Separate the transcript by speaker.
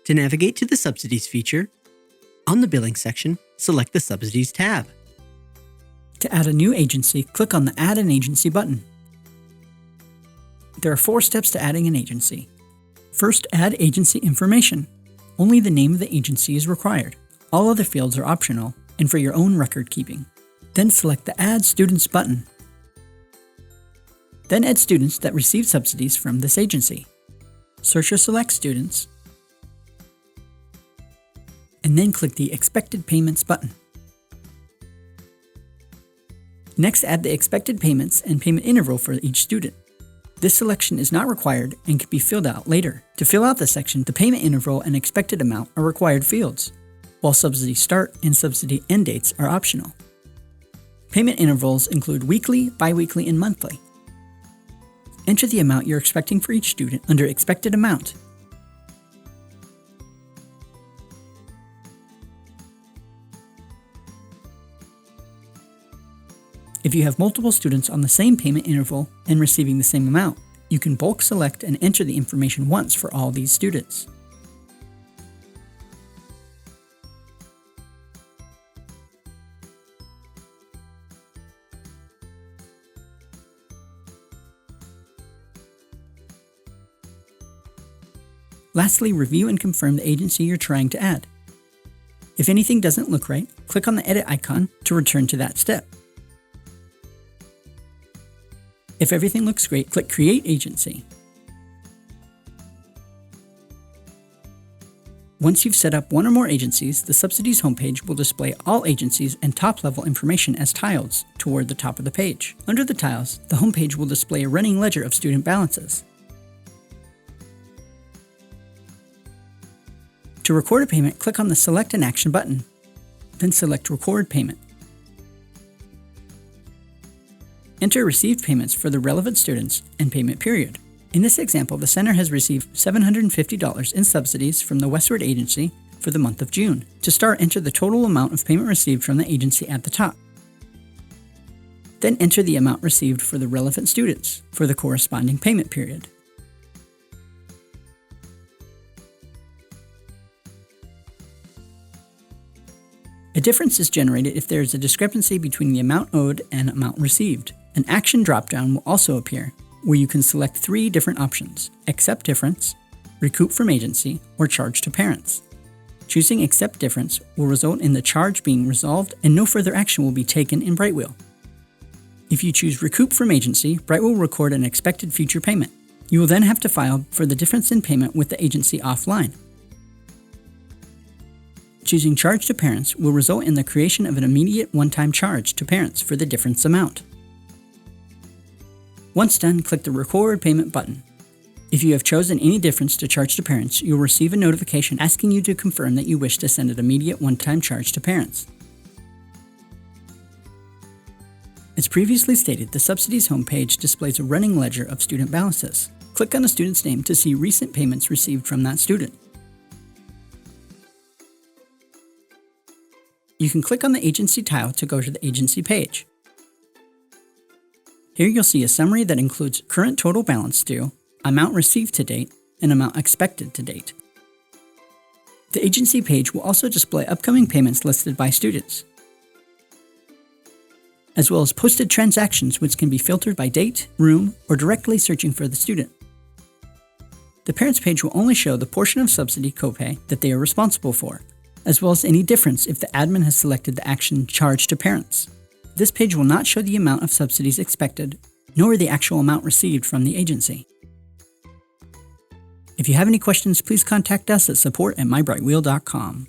Speaker 1: To navigate to the Subsidies feature, on the Billing section, select the Subsidies tab.
Speaker 2: To add a new agency, click on the Add an Agency button. There are 4 steps to adding an agency. First, add agency information. Only the name of the agency is required. All other fields are optional and for your own record keeping. Then select the Add Students button. Then add students that receive subsidies from this agency. Search or select students, and then click the Expected Payments button. Next, add the expected payments and payment interval for each student. This selection is not required and can be filled out later. To fill out this section, the payment interval and expected amount are required fields, while subsidy start and subsidy end dates are optional. Payment intervals include weekly, bi-weekly, and monthly. Enter the amount you're expecting for each student under Expected Amount. If you have multiple students on the same payment interval and receiving the same amount, you can bulk select and enter the information once for all these students. Lastly, review and confirm the agency you're trying to add. If anything doesn't look right, click on the edit icon to return to that step. If everything looks great, click Create Agency. Once you've set up one or more agencies, the Subsidies homepage will display all agencies and top-level information as tiles toward the top of the page. Under the tiles, the homepage will display a running ledger of student balances. To record a payment, click on the Select an Action button, then select Record Payment. Enter received payments for the relevant students and payment period. In this example, the center has received $750 in subsidies from the Westward Agency for the month of June. To start, enter the total amount of payment received from the agency at the top. Then enter the amount received for the relevant students for the corresponding payment period. A difference is generated if there is a discrepancy between the amount owed and amount received. An action dropdown will also appear, where you can select 3 different options: Accept Difference, Recoup from Agency, or Charge to Parents. Choosing Accept Difference will result in the charge being resolved and no further action will be taken in Brightwheel. If you choose Recoup from Agency, Brightwheel will record an expected future payment. You will then have to file for the difference in payment with the agency offline. Choosing Charge to Parents will result in the creation of an immediate one-time charge to parents for the difference amount. Once done, click the Record Payment button. If you have chosen any difference to charge to parents, you'll receive a notification asking you to confirm that you wish to send an immediate one-time charge to parents. As previously stated, the Subsidies homepage displays a running ledger of student balances. Click on the student's name to see recent payments received from that student. You can click on the agency tile to go to the agency page. Here you'll see a summary that includes current total balance due, amount received to date, and amount expected to date. The agency page will also display upcoming payments listed by students, as well as posted transactions which can be filtered by date, room, or directly searching for the student. The parents page will only show the portion of subsidy copay that they are responsible for, as well as any difference if the admin has selected the action Charge to Parents. This page will not show the amount of subsidies expected, nor the actual amount received from the agency. If you have any questions, please contact us at support@mybrightwheel.com.